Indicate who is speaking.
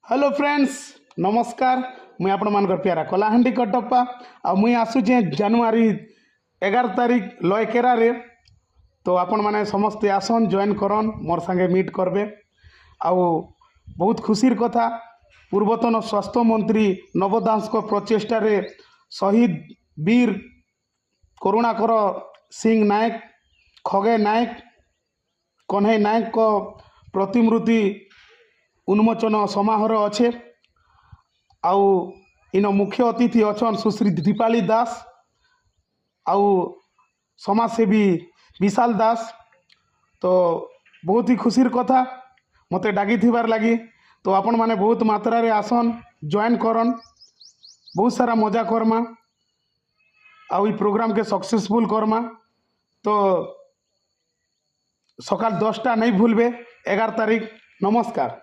Speaker 1: Hello friends नमस्कार। मुई आपण मानकर प्यारा कलाहांडी कटप्पा आ मुई आसुचे जनवरी 11 तारीख लयकेरा रे। तो आपण माने समस्ते आसन जॉइन करन मोर संगे मीट करबे। आउ बहुत खुशीर कथा पूर्वतन स्वास्थ्य मंत्री नव दास को प्रचेष्टा रे शहीद वीर करुणाकर सिंह नायक खगे नायक कन्हई नायक को प्रतिमूर्ति उन्मोचन समारोह अच्छे। आउ इन मुख्य अतिथि अछन सुश्री दीपाली दास आउ समाजसेवी विशाल दास। तो बहुत ही खुशीर कथा मते डाकी थिबार लगी। तो आपण माने बहुत मात्रा रे आसन जॉइन करन बहुत सारा मजा करमा आउ ई प्रोग्राम के सक्सेसफुल करमा। तो सकाल 10टा नहीं भूलबे 11 तारीख। नमस्कार।